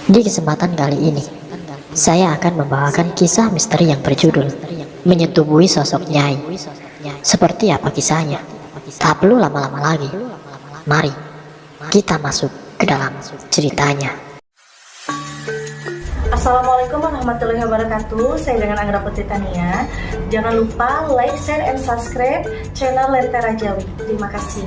Di kesempatan kali ini, saya akan membawakan kisah misteri yang berjudul Menyetubuhi Sosok Nyai. Seperti apa kisahnya? Tak perlu lama-lama lagi. Mari kita masuk ke dalam ceritanya. Assalamualaikum warahmatullahi wabarakatuh. Saya dengan Anggra Putri Tania. Jangan lupa like, share, and subscribe channel Lentera Jawi. Terima kasih.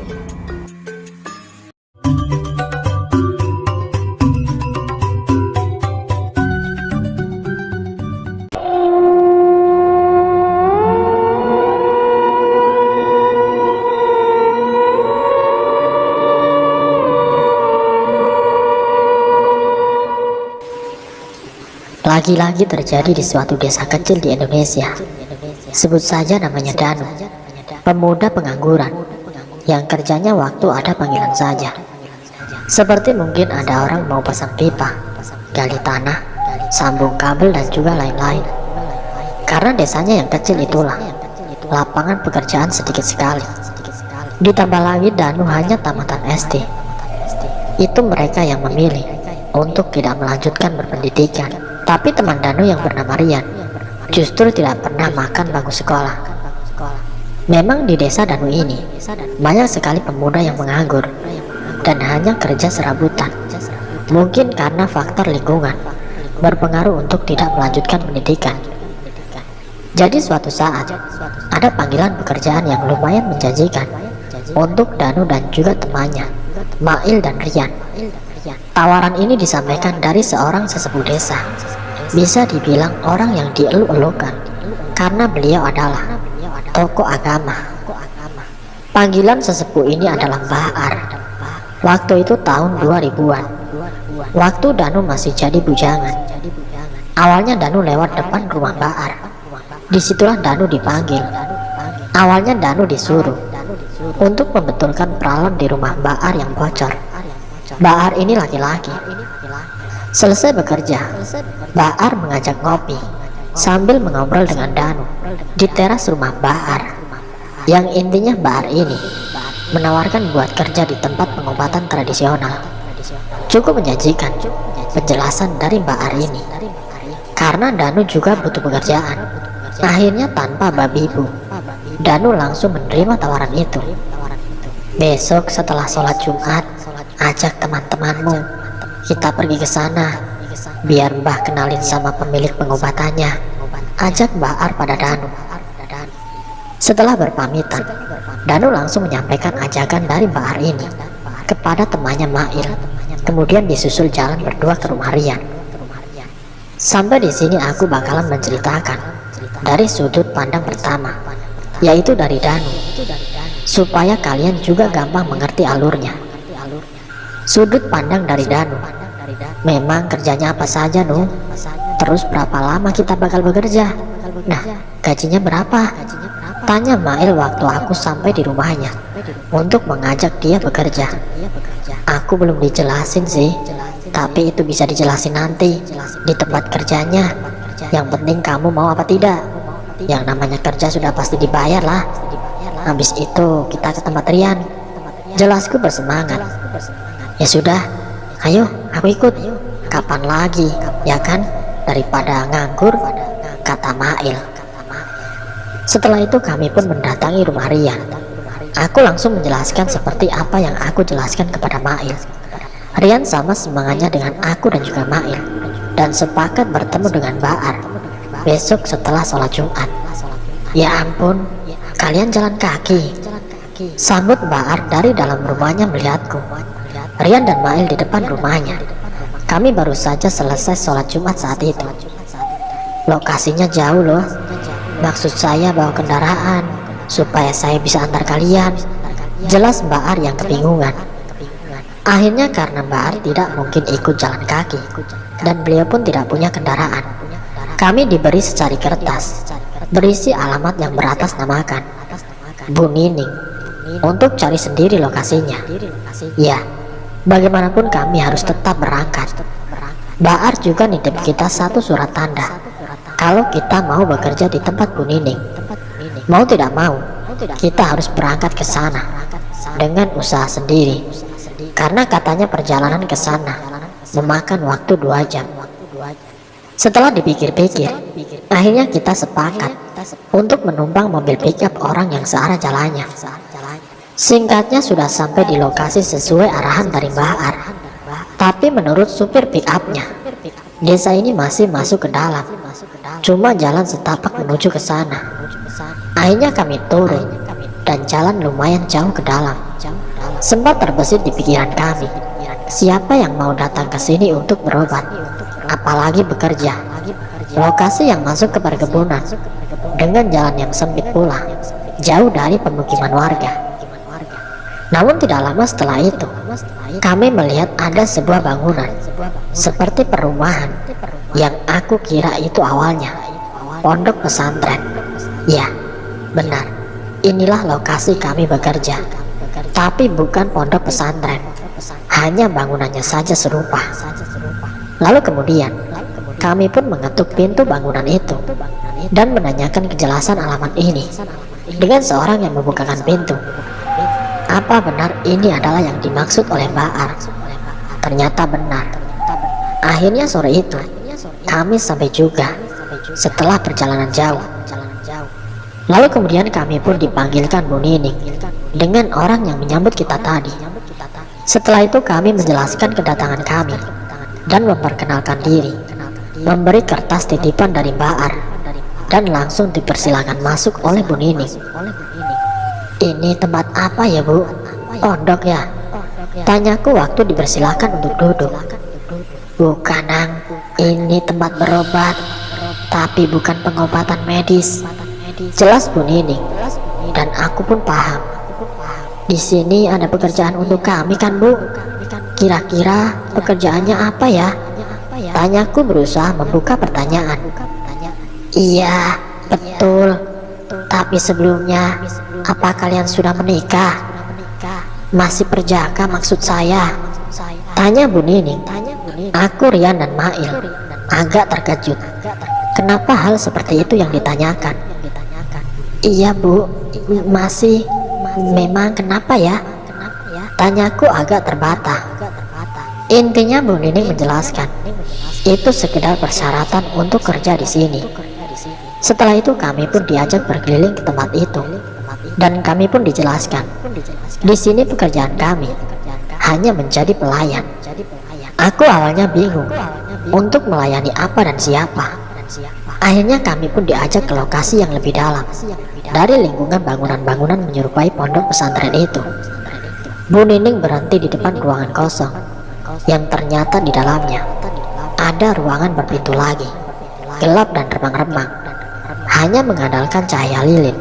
Lagi-lagi terjadi di suatu desa kecil di Indonesia. Sebut saja namanya Danu, pemuda pengangguran yang kerjanya waktu ada panggilan saja. Seperti mungkin ada orang mau pasang pipa, gali tanah, sambung kabel dan juga lain-lain. Karena desanya yang kecil itulah, lapangan pekerjaan sedikit sekali. Ditambah lagi Danu hanya tamatan SD. Itu mereka yang memilih untuk tidak melanjutkan berpendidikan. Tapi teman Danu yang bernama Rian justru tidak pernah makan bangku sekolah. Memang di desa Danu ini banyak sekali pemuda yang menganggur dan hanya kerja serabutan. Mungkin karena faktor lingkungan berpengaruh untuk tidak melanjutkan pendidikan. Jadi suatu saat ada panggilan pekerjaan yang lumayan menjanjikan untuk Danu dan juga temannya Mail dan Rian. Tawaran ini disampaikan dari seorang sesepuh desa. Bisa dibilang orang yang dielu-elukan karena beliau adalah tokoh agama. Panggilan sesepuh ini adalah Bahar. Waktu itu tahun 2000-an. Waktu Danu masih jadi bujangan. Awalnya Danu lewat depan rumah Bahar. Disitulah Danu dipanggil. Awalnya Danu disuruh untuk membetulkan peralon di rumah Bahar yang bocor. Bahar ini laki-laki. Selesai bekerja, Bahar mengajak ngopi sambil mengobrol dengan Danu di teras rumah Bahar. Yang intinya Bahar ini menawarkan buat kerja di tempat pengobatan tradisional. Cukup menjanjikan penjelasan dari Bahar ini, karena Danu juga butuh pekerjaan. Akhirnya tanpa babi bu, Danu langsung menerima tawaran itu. Besok setelah sholat Jumat, ajak teman-temanmu, kita pergi ke sana, biar Mbah kenalin sama pemilik pengobatannya. Ajak Bahar pada Danu. Setelah berpamitan, Danu langsung menyampaikan ajakan dari Bahar ini kepada temannya Mail. Kemudian disusul jalan berdua ke rumah Rian. Sampai di sini aku bakalan menceritakan dari sudut pandang pertama, yaitu dari Danu, supaya kalian juga gampang mengerti alurnya. Sudut pandang dari Danu. Memang kerjanya apa saja, Nu? Terus berapa lama kita bakal bekerja? Nah, gajinya berapa? Tanya Mail waktu aku sampai di rumahnya untuk mengajak dia bekerja. Aku belum dijelasin sih, tapi itu bisa dijelasin nanti di tempat kerjanya. Yang penting kamu mau apa tidak. Yang namanya kerja sudah pasti dibayar lah. Habis itu kita ke tempat Rian. Jelasku bersemangat. Ya sudah, ayo aku ikut. Kapan lagi, ya kan? Daripada nganggur, kata Mail. Setelah itu kami pun mendatangi rumah Rian. Aku langsung menjelaskan seperti apa yang aku jelaskan kepada Mail. Rian sama semangatnya dengan aku dan juga Mail, dan sepakat bertemu dengan Bahar besok setelah sholat Jumat. Ya ampun, kalian jalan kaki? Sambut Bahar dari dalam rumahnya melihatku. Rian dan Mail di depan rumahnya. Kami baru saja selesai sholat Jumat saat itu. Lokasinya jauh loh. Maksud saya bawa kendaraan supaya saya bisa antar kalian. Jelas Bahar yang kebingungan. Akhirnya karena Bahar tidak mungkin ikut jalan kaki dan beliau pun tidak punya kendaraan, kami diberi secari kertas berisi alamat yang beratasnamakan Bu Nining untuk cari sendiri lokasinya. Ya, bagaimanapun kami harus tetap berangkat. Bahar juga nitip kita satu surat tanda kalau kita mau bekerja di tempat Bu Nining. Mau tidak mau, kita harus berangkat ke sana dengan usaha sendiri. Karena katanya perjalanan ke sana memakan waktu 2 jam. Setelah dipikir-pikir, akhirnya kita sepakat untuk menumpang mobil pickup orang yang searah jalannya. Singkatnya sudah sampai di lokasi sesuai arahan dari Mbah Ar. Tapi menurut supir pickupnya, desa ini masih masuk ke dalam, cuma jalan setapak menuju ke sana. Akhirnya kami turun dan jalan lumayan jauh ke dalam. Sempat terbesit di pikiran kami, siapa yang mau datang ke sini untuk berobat, apalagi bekerja. Lokasi yang masuk ke perkebunan dengan jalan yang sempit pula, jauh dari pemukiman warga. Namun tidak lama setelah itu, kami melihat ada sebuah bangunan seperti perumahan yang aku kira itu awalnya pondok pesantren. Ya, benar, inilah lokasi kami bekerja, tapi bukan pondok pesantren, hanya bangunannya saja serupa. Lalu kemudian kami pun mengetuk pintu bangunan itu dan menanyakan kejelasan alamat ini dengan seorang yang membukakan pintu. Apa benar ini adalah yang dimaksud oleh Mbah Ar? Ternyata benar. Akhirnya sore itu kami sampai juga setelah perjalanan jauh. Lalu kemudian kami pun dipanggilkan Bu Nining dengan orang yang menyambut kita tadi. Setelah itu kami menjelaskan kedatangan kami dan memperkenalkan diri, memberi kertas titipan dari Mbah Ar, dan langsung dipersilakan masuk oleh Bu Nining. Ini tempat apa ya, Bu? Pondok ya? Tanyaku waktu dipersilakan untuk duduk. Bukan, Nang, ini tempat berobat, tapi bukan pengobatan medis, jelas Bu Nining. Dan aku pun paham. Di sini ada pekerjaan untuk kami kan, Bu? Kira-kira pekerjaannya apa ya? Tanyaku berusaha membuka pertanyaan. Iya, betul. Tapi sebelumnya, apa kalian sudah menikah? Masih perjaka maksud saya? Tanya Bu Nining. Aku, Rian dan Mail agak terkejut. Kenapa hal seperti itu yang ditanyakan? Iya, Bu, masih. Memang kenapa ya? Tanyaku agak terbata. Intinya Bu Nining menjelaskan, itu sekedar persyaratan untuk kerja di sini. Setelah itu kami pun diajak berkeliling ke tempat itu, dan kami pun dijelaskan, di sini pekerjaan kami hanya menjadi pelayan. Aku awalnya bingung untuk melayani apa dan siapa. Akhirnya kami pun diajak ke lokasi yang lebih dalam dari lingkungan bangunan-bangunan menyerupai pondok pesantren itu. Bu Nining berhenti di depan ruangan kosong yang ternyata di dalamnya ada ruangan berpintu lagi, gelap dan remang-remang, hanya mengandalkan cahaya lilin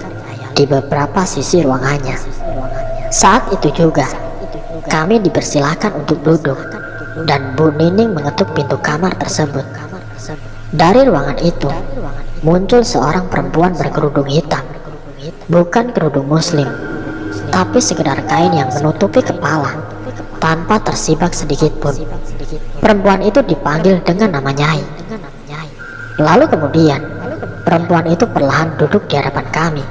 di beberapa sisi ruangannya. Saat itu juga kami dipersilakan untuk duduk, dan Bu Nining mengetuk pintu kamar tersebut. Dari ruangan itu muncul seorang perempuan berkerudung hitam, bukan kerudung muslim, tapi sekedar kain yang menutupi kepala tanpa tersibak sedikit pun. Perempuan itu dipanggil dengan nama Nyai. Lalu kemudian perempuan itu perlahan duduk di hadapan kami.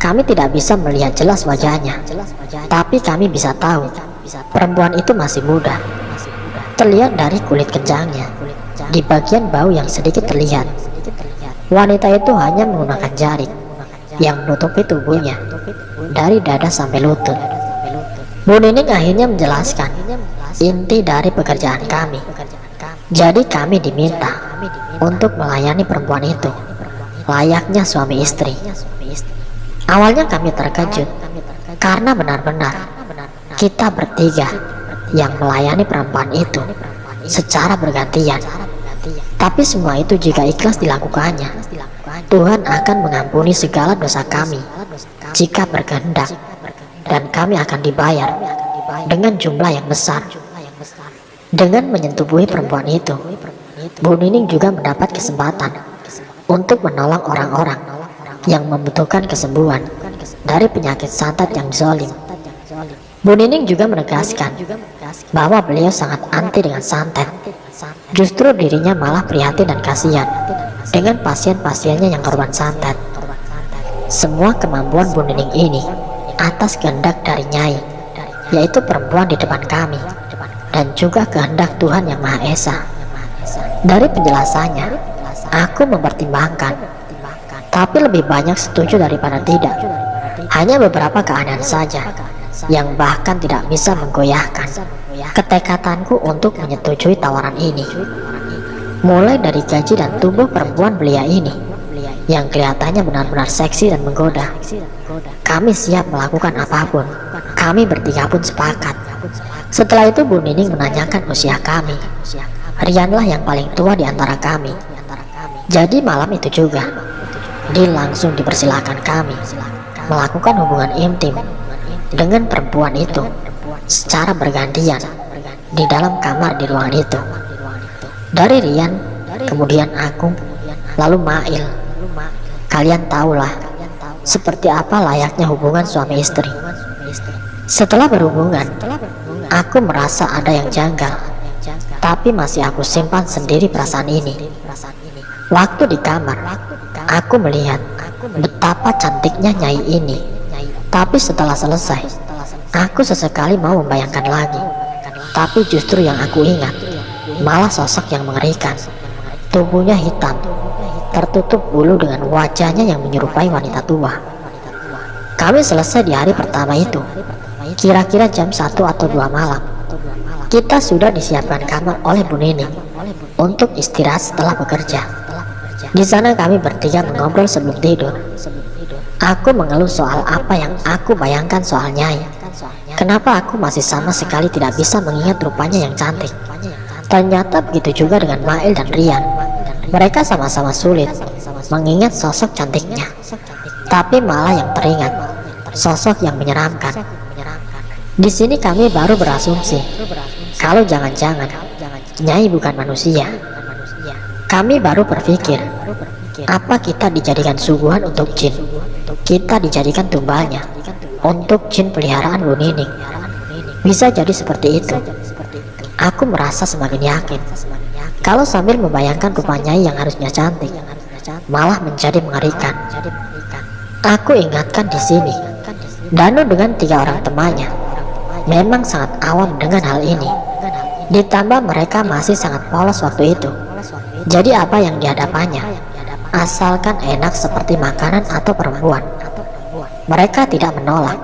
Kami tidak bisa melihat jelas wajahnya, tapi kami bisa tahu perempuan itu masih muda. Terlihat dari kulit kencangnya, di bagian bau yang sedikit terlihat. Wanita itu hanya menggunakan jarik yang menutupi tubuhnya dari dada sampai lutut. Bu Nining akhirnya menjelaskan inti dari pekerjaan kami. Jadi kami diminta untuk melayani perempuan itu layaknya suami istri. Awalnya kami terkejut karena benar-benar kita bertiga yang melayani perempuan itu secara bergantian. Tapi semua itu jika ikhlas dilakukannya, Tuhan akan mengampuni segala dosa kami jika berkehendak, dan kami akan dibayar dengan jumlah yang besar. Dengan menyentubuhi perempuan itu, Bu Nining juga mendapat kesempatan untuk menolong orang-orang yang membutuhkan kesembuhan dari penyakit santet yang zalim. Bu Nining juga menegaskan bahwa beliau sangat anti dengan santet. Justru dirinya malah prihatin dan kasihan dengan pasien-pasiennya yang korban santet. Semua kemampuan Bu Nining ini atas kehendak dari Nyai, yaitu perempuan di depan kami. dan juga kehendak Tuhan Yang Maha Esa. Dari penjelasannya, aku mempertimbangkan, tapi lebih banyak setuju daripada tidak. Hanya beberapa keadaan saja yang bahkan tidak bisa menggoyahkan ketekatanku untuk menyetujui tawaran ini. Mulai dari gaji dan tubuh perempuan belia ini yang kelihatannya benar-benar seksi dan menggoda. Kami siap melakukan apapun. Kami bertiga pun sepakat. Setelah itu Bu Nining menanyakan usia kami. Rianlah yang paling tua di antara kami. Jadi malam itu juga dia langsung dipersilakan kami melakukan hubungan intim dengan perempuan itu secara bergantian di dalam kamar di ruangan itu. Dari Rian, kemudian aku, lalu Mail. Kalian tahulah seperti apa layaknya hubungan suami istri. Setelah berhubungan, aku merasa ada yang janggal, tapi masih aku simpan sendiri perasaan ini. Waktu di kamar, aku melihat betapa cantiknya Nyai ini. Tapi setelah selesai, aku sesekali mau membayangkan lagi. Tapi justru yang aku ingat malah sosok yang mengerikan. Tubuhnya hitam, tertutup bulu dengan wajahnya yang menyerupai wanita tua. Kami selesai di hari pertama itu, kira-kira jam 1 atau 2 malam. Kita sudah disiapkan kamar oleh Bu Nining untuk istirahat setelah bekerja. Di sana kami bertiga mengobrol sebelum tidur. Aku mengeluh soal apa yang aku bayangkan soal Nyai. Kenapa aku masih sama sekali tidak bisa mengingat rupanya yang cantik. Ternyata begitu juga dengan Mail dan Rian. Mereka sama-sama sulit mengingat sosok cantiknya, tapi malah yang teringat sosok yang menyeramkan. Di sini kami baru berasumsi kalau jangan-jangan Nyai bukan manusia. Kami baru berpikir, apa kita dijadikan suguhan untuk jin? Kita dijadikan tumbalnya untuk jin peliharaan Bu Nining. Bisa jadi seperti itu. Aku merasa semakin yakin kalau sambil membayangkan rupa Nyai yang harusnya cantik malah menjadi mengerikan. Aku ingatkan di sini, Danu dengan 3 orang temannya memang sangat awam dengan hal ini. Ditambah mereka masih sangat polos waktu itu. Jadi apa yang dihadapannya, asalkan enak seperti makanan atau perempuan, mereka tidak menolak,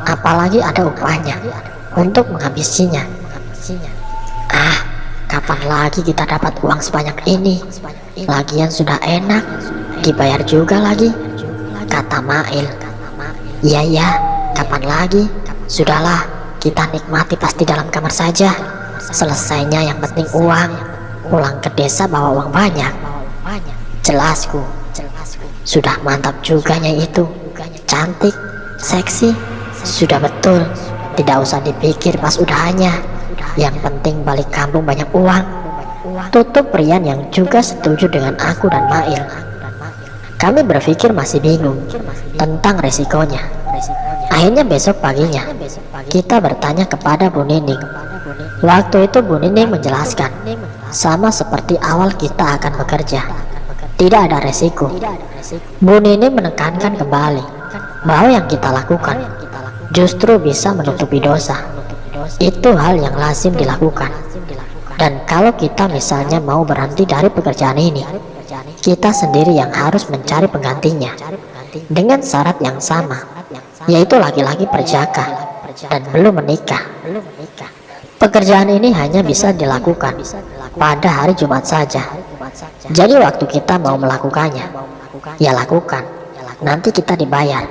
apalagi ada upahnya untuk menghabisinya. Kapan lagi kita dapat uang sebanyak ini? Lagian sudah enak, dibayar juga lagi, kata Mail. Iya, kapan lagi? Sudahlah, kita nikmati pasti dalam kamar saja. Selesainya yang penting uang. Pulang ke desa bawa uang banyak. Jelasku. Sudah mantap juga Nyai itu. Cantik, seksi, sudah betul. Tidak usah dipikir pas udahannya. Yang penting balik kampung banyak uang. Tutup Rian yang juga setuju dengan aku dan Mail. Kami berpikir masih bingung tentang resikonya. Akhirnya besok paginya kita bertanya kepada Bu Nining. Waktu itu Bu Nining menjelaskan, sama seperti awal kita akan bekerja, tidak ada resiko. Bu Nining menekankan kembali bahwa yang kita lakukan justru bisa menutupi dosa. Itu hal yang lazim dilakukan. Dan kalau kita misalnya mau berhenti dari pekerjaan ini, kita sendiri yang harus mencari penggantinya dengan syarat yang sama, yaitu laki-laki perjaka dan belum menikah. Pekerjaan ini hanya bisa dilakukan pada hari Jumat saja. Jadi waktu kita mau melakukannya, ya lakukan, nanti kita dibayar.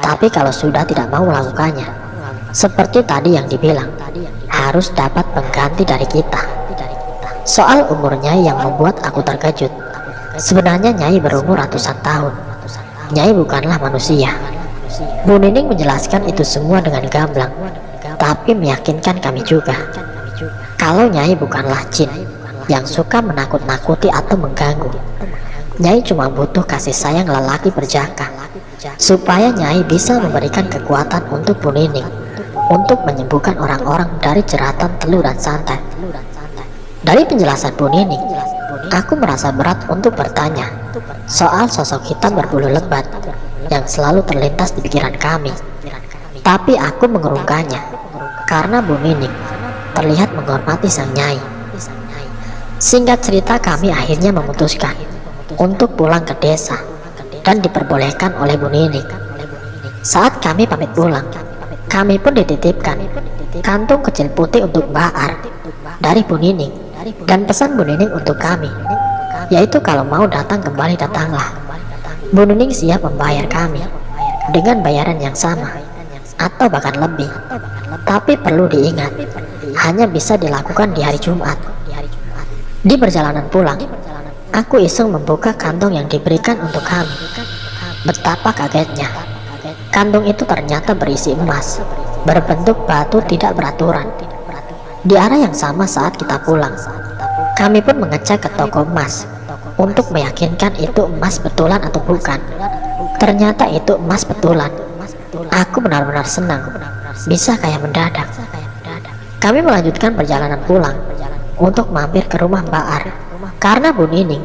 Tapi kalau sudah tidak mau melakukannya, seperti tadi yang dibilang, harus dapat pengganti dari kita. Soal umur Nyai yang membuat aku terkejut. Sebenarnya Nyai berumur ratusan tahun. Nyai bukanlah manusia. Bu Nining menjelaskan itu semua dengan gamblang, tapi meyakinkan kami juga kalau Nyai bukanlah jin yang suka menakut-nakuti atau mengganggu. Nyai cuma butuh kasih sayang lelaki perjaka, supaya Nyai bisa memberikan kekuatan untuk Bu Nining untuk menyembuhkan orang-orang dari jeratan telur dan santet. Dari penjelasan Bu Nining, aku merasa berat untuk bertanya soal sosok hitam berbulu lebat yang selalu terlintas di pikiran kami. Tapi aku mengurungkannya karena Bu Nining terlihat menghormati sang nyai. Singkat cerita, kami akhirnya memutuskan untuk pulang ke desa dan diperbolehkan oleh Bu Nining. Saat kami pamit pulang, kami pun dititipkan kantung kecil putih untuk Mbak Ar dari Bu Nining, dan pesan Bu Nining untuk kami, yaitu kalau mau datang kembali datanglah. Bu Nining siap membayar kami dengan bayaran yang sama atau bahkan lebih, tapi perlu diingat hanya bisa dilakukan di hari Jumat. Di perjalanan pulang, aku iseng membuka kantong yang diberikan untuk kami. Betapa kagetnya, kantong itu ternyata berisi emas berbentuk batu tidak beraturan. Di arah yang sama saat kita pulang, kami pun mengecek ke toko emas untuk meyakinkan itu emas betulan atau bukan. Ternyata itu emas betulan. Aku benar-benar senang, bisa kayak mendadak. Kami melanjutkan perjalanan pulang untuk mampir ke rumah Mbak Ar, karena Bu Nining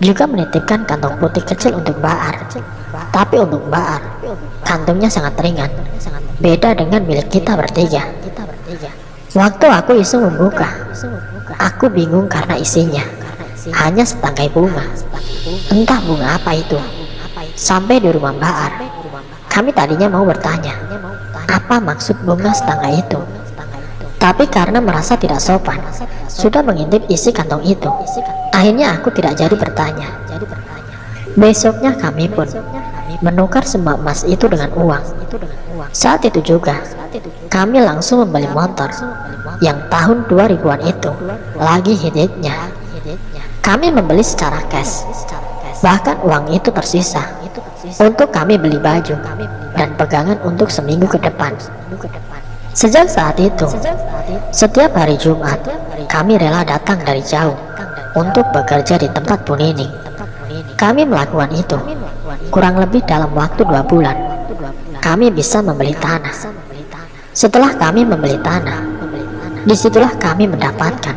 juga menitipkan kantong putih kecil untuk Mbak Ar. Tapi untuk Mbak Ar, kantongnya sangat ringan, beda dengan milik kita bertiga. Waktu aku iseng membuka, aku bingung karena isinya hanya setangkai bunga. Entah bunga apa itu. Sampai di rumah Mbak Ar, kami tadinya mau bertanya apa maksud bunga setangkai itu, tapi karena merasa tidak sopan sudah mengintip isi kantong itu, akhirnya aku tidak jadi bertanya. Besoknya kami pun menukar semua emas itu dengan uang. Saat itu juga kami langsung membeli motor yang tahun 2000-an itu lagi hit-hitnya. Kami membeli secara cash, bahkan uang itu tersisa untuk kami beli baju dan pegangan untuk seminggu ke depan. Sejak saat itu, setiap hari Jumat kami rela datang dari jauh untuk bekerja di tempat Bu Nining. Kami melakukan itu kurang lebih dalam waktu 2 bulan. Kami bisa membeli tanah. Setelah kami membeli tanah, disitulah kami mendapatkan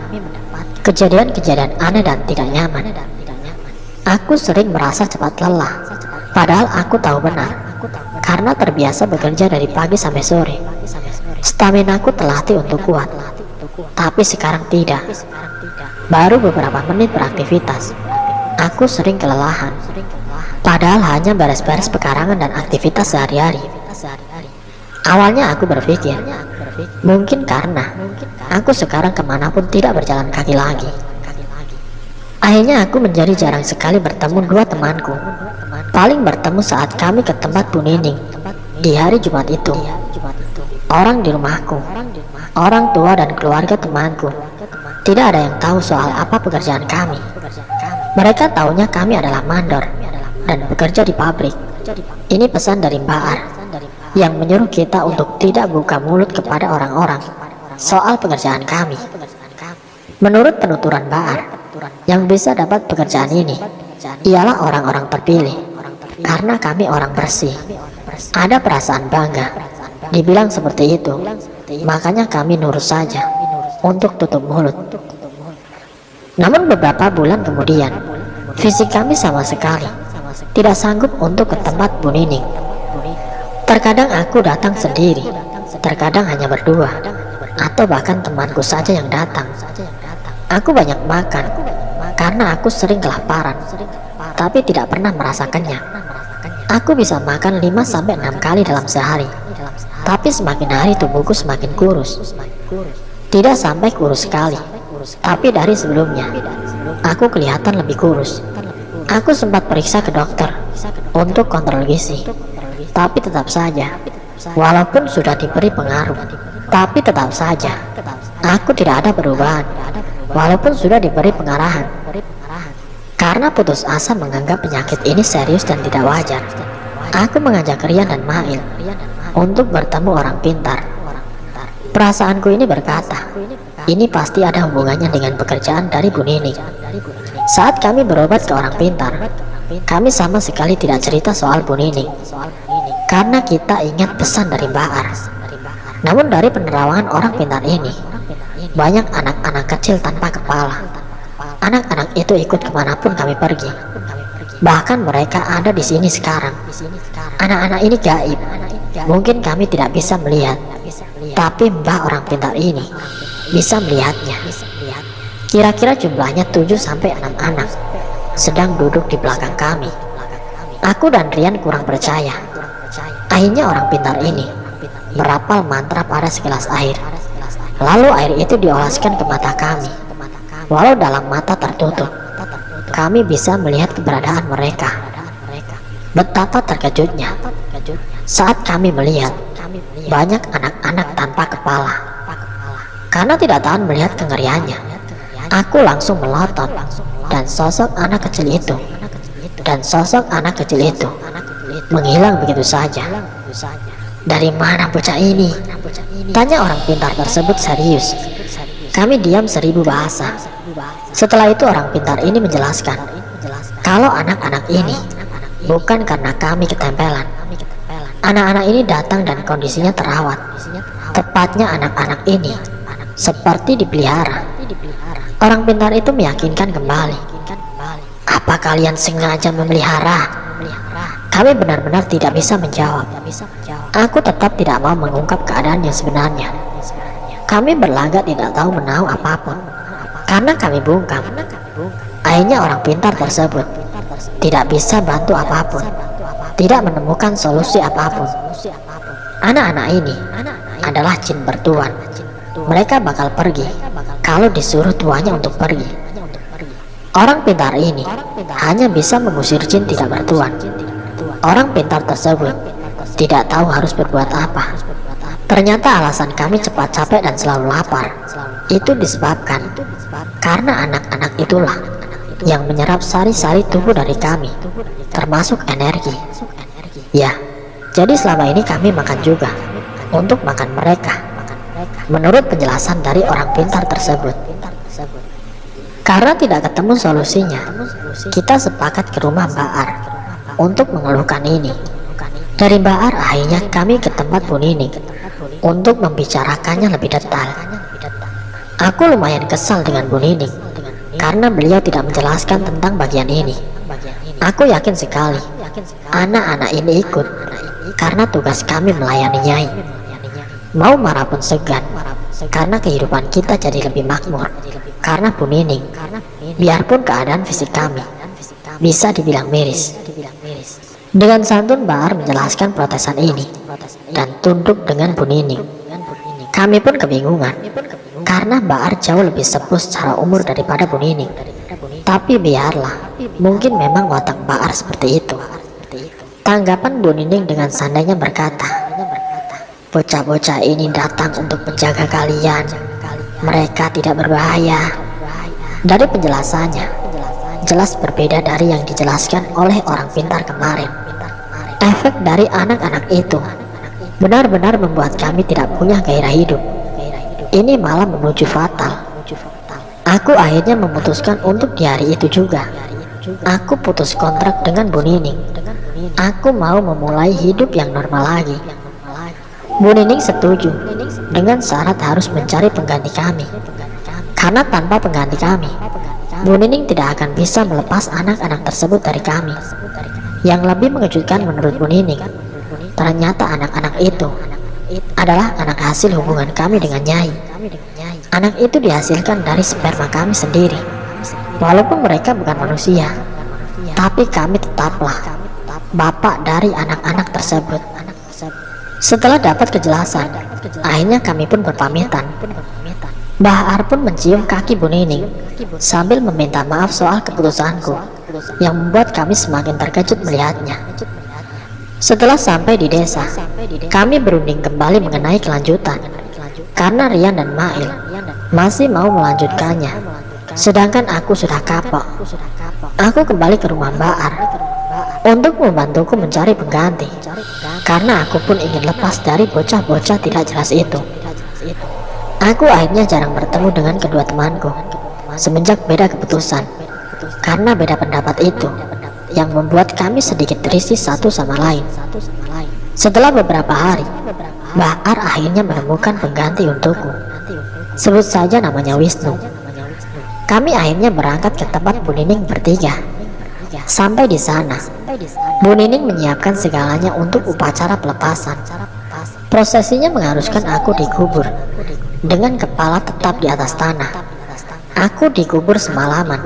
kejadian-kejadian aneh dan tidak nyaman. Aku sering merasa cepat lelah, padahal aku tahu benar karena terbiasa bekerja dari pagi sampai sore. Stamina aku terlatih untuk kuat, tapi sekarang tidak. Baru beberapa menit beraktivitas, aku sering kelelahan, padahal hanya beres-beres pekarangan dan aktivitas sehari-hari. Awalnya aku berpikir, mungkin karena aku sekarang kemanapun tidak berjalan kaki lagi. Akhirnya aku menjadi jarang sekali bertemu dua temanku. Paling bertemu saat kami ke tempat Bu Nining di hari Jumat itu. Orang di rumahku, orang tua dan keluarga temanku, tidak ada yang tahu soal apa pekerjaan kami. Mereka taunya kami adalah mandor dan bekerja di pabrik. Ini pesan dari Mbak Ar yang menyuruh kita untuk tidak buka mulut kepada orang-orang soal pekerjaan kami. Menurut penuturan Mbak Ar, yang bisa dapat pekerjaan ini ialah orang-orang terpilih, karena kami orang bersih. Ada perasaan bangga dibilang seperti itu, makanya kami nurut saja untuk tutup mulut. Namun beberapa bulan kemudian, fisik kami sama sekali tidak sanggup untuk ke tempat Bu Nining. Terkadang aku datang sendiri, terkadang hanya berdua, atau bahkan temanku saja yang datang. Aku banyak makan karena aku sering kelaparan, tapi tidak pernah merasa kenyang. Aku bisa makan 5-6 kali dalam sehari, tapi semakin hari tubuhku semakin kurus. Tidak sampai kurus sekali, tapi dari sebelumnya aku kelihatan lebih kurus. Aku sempat periksa ke dokter untuk kontrol gizi, tapi tetap saja, walaupun sudah diberi pengaruh, tapi tetap saja aku tidak ada perubahan, walaupun sudah diberi pengarahan. Karena putus asa menganggap penyakit ini serius dan tidak wajar, aku mengajak Rian dan Mail untuk bertemu orang pintar. Perasaanku ini berkata, ini pasti ada hubungannya dengan pekerjaan dari Bu Nining. Saat kami berobat ke orang pintar, kami sama sekali tidak cerita soal Bu Nining, karena kita ingat pesan dari Mbak Ar. Namun dari penerawangan orang pintar ini, banyak anak-anak kecil tanpa kepala. Anak-anak itu ikut kemanapun kami pergi. Bahkan mereka ada di sini sekarang. Anak-anak ini gaib. Mungkin kami tidak bisa melihat, tapi Mbah orang pintar ini bisa melihatnya. Kira-kira jumlahnya 7-6 anak sedang duduk di belakang kami. Aku dan Rian kurang percaya. Akhirnya orang pintar ini merapal mantra pada segelas air. Lalu air itu dioleskan ke mata kami. Walau dalam mata tertutup, kami bisa melihat keberadaan mereka. Betapa terkejutnya saat kami melihat banyak anak-anak tanpa kepala. Karena tidak tahan melihat kengeriannya, aku langsung melotot dan sosok anak kecil itu menghilang begitu saja. Dari mana bocah ini? Tanya orang pintar tersebut serius. Kami diam 1000 bahasa. Setelah itu orang pintar ini menjelaskan kalau anak-anak ini bukan karena kami ketempelan. Anak-anak ini datang dan kondisinya terawat. Tepatnya anak-anak ini seperti dipelihara. Orang pintar itu meyakinkan kembali. Apa kalian sengaja memelihara? Kami benar-benar tidak bisa menjawab. Aku tetap tidak mau mengungkap keadaan yang sebenarnya. Kami berlagak tidak tahu menahu apapun karena kami bungkam. Akhirnya orang pintar tersebut tidak bisa bantu apapun, tidak menemukan solusi apapun. Anak-anak ini adalah jin bertuan. Mereka bakal pergi kalau disuruh tuanya untuk pergi. Orang pintar ini hanya bisa mengusir jin tidak bertuan. Orang pintar tersebut tidak tahu harus berbuat apa. Ternyata alasan kami cepat capek dan selalu lapar itu disebabkan karena anak-anak itulah yang menyerap sari-sari tubuh dari kami, termasuk energi. Ya, jadi selama ini kami makan juga untuk makan mereka. Menurut penjelasan dari orang pintar tersebut, karena tidak ketemu solusinya, kita sepakat ke rumah Mbak Ar untuk mengeluhkan ini. Dari Mbak Ar akhirnya kami ke tempat Bu Nining untuk membicarakannya lebih detail. Aku lumayan kesal dengan Bu Nining karena beliau tidak menjelaskan tentang bagian ini. Aku yakin sekali anak-anak ini ikut karena tugas kami melayani Nyai. Mau marah pun segan karena kehidupan kita jadi lebih makmur karena Bu Nining. Biarpun keadaan fisik kami bisa dibilang miris. Dengan santun Mbak Ar menjelaskan protesan ini dan tunduk dengan Bu Nining. Kami pun kebingungan karena Mbak Ar jauh lebih sepuh secara umur daripada Bu Nining. Tapi biarlah, mungkin memang watak Mbak Ar seperti itu. Tanggapan Bu Nining dengan sandainya berkata, bocah-bocah ini datang untuk menjaga kalian. Mereka tidak berbahaya. Dari penjelasannya, jelas berbeda dari yang dijelaskan oleh orang pintar kemarin. Efek dari anak-anak itu benar-benar membuat kami tidak punya gairah hidup. Ini malah menuju fatal. Aku akhirnya memutuskan untuk di hari itu juga aku putus kontrak dengan Bu Nining. Aku mau memulai hidup yang normal lagi. Bu Nining setuju dengan syarat harus mencari pengganti kami. Karena tanpa pengganti kami, Bu Nining tidak akan bisa melepas anak-anak tersebut dari kami. Yang lebih mengejutkan menurut Bu Nining, ternyata anak-anak itu adalah anak hasil hubungan kami dengan Nyai. Anak itu dihasilkan dari sperma kami sendiri. Walaupun mereka bukan manusia, tapi kami tetaplah bapak dari anak-anak tersebut. Setelah dapat kejelasan, akhirnya kami pun berpamitan. Mbah Ar pun mencium kaki Bu Nining sambil meminta maaf soal keputusanku yang membuat kami semakin terkejut melihatnya. Setelah sampai di desa, kami berunding kembali mengenai kelanjutan karena Rian dan Mail masih mau melanjutkannya, sedangkan aku sudah kapok. Aku kembali ke rumah Mbak Ar untuk membantuku mencari pengganti karena aku pun ingin lepas dari bocah-bocah tidak jelas itu. Aku akhirnya jarang bertemu dengan kedua temanku semenjak beda keputusan. Karena beda pendapat itu yang membuat kami sedikit risih satu sama lain. Setelah beberapa hari, Mbah Ar akhirnya menemukan pengganti untukku. Sebut saja namanya Wisnu. Kami akhirnya berangkat ke tempat Bu Nining bertiga. Sampai di sana, Bu Nining menyiapkan segalanya untuk upacara pelepasan. Prosesinya mengharuskan aku dikubur dengan kepala tetap di atas tanah. Aku dikubur semalaman,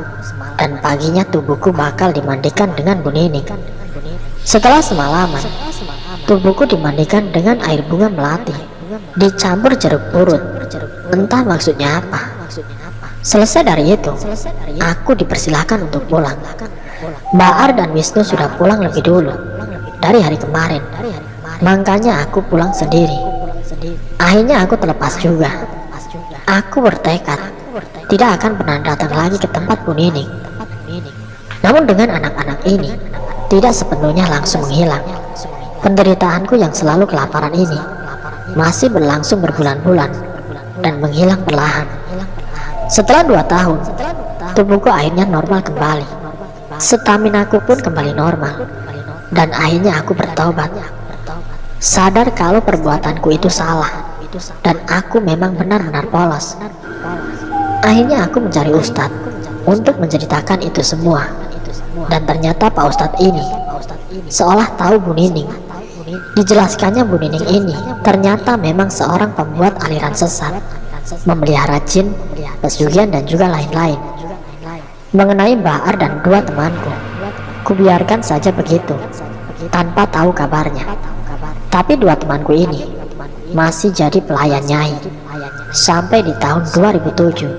dan paginya tubuhku bakal dimandikan dengan Bu Nining. Setelah semalaman, tubuhku dimandikan dengan air bunga melati, dicampur jeruk purut. Entah maksudnya apa. Selesai dari itu, aku dipersilahkan untuk pulang. Baar dan Wisnu sudah pulang lebih dulu dari hari kemarin, makanya aku pulang sendiri. Akhirnya aku terlepas juga. Aku bertekad tidak akan pernah datang lagi ke tempat Bu Nining. Namun dengan anak-anak ini tidak sepenuhnya langsung menghilang. Penderitaanku yang selalu kelaparan ini masih berlangsung berbulan-bulan dan menghilang perlahan. Setelah 2 tahun, tubuhku akhirnya normal kembali. Staminaku pun kembali normal, dan akhirnya aku bertobat. Sadar kalau perbuatanku itu salah, dan aku memang benar-benar polos. Akhirnya aku mencari ustadz untuk menceritakan itu semua, dan ternyata Pak Ustadz ini seolah tahu Bu Nining. Dijelaskannya Bu Nining ini ternyata memang seorang pembuat aliran sesat, memelihara jin, pesugihan dan juga lain-lain. Mengenai Baar dan 2 temanku, kubiarkan saja begitu tanpa tahu kabarnya. Tapi 2 temanku ini masih jadi pelayan Nyai sampai di tahun 2007.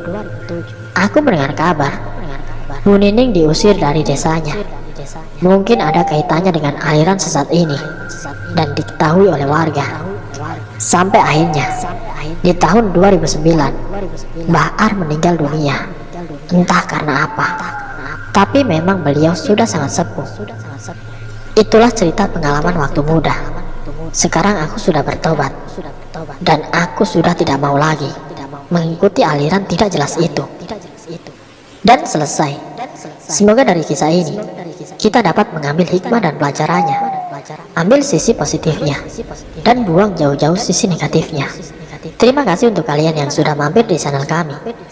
Aku mendengar kabar Bu Nining diusir dari desanya. Mungkin ada kaitannya dengan aliran sesat ini dan diketahui oleh warga. Sampai akhirnya di tahun 2009 Baar meninggal dunia, entah karena apa. Tapi memang beliau sudah sangat sepuh. Itulah cerita pengalaman waktu muda. Sekarang aku sudah bertobat, dan aku sudah tidak mau lagi mengikuti aliran tidak jelas itu. Dan selesai. Semoga dari kisah ini kita dapat mengambil hikmah dan pelajarannya. Ambil sisi positifnya dan buang jauh-jauh sisi negatifnya. Terima kasih untuk kalian yang sudah mampir di channel kami.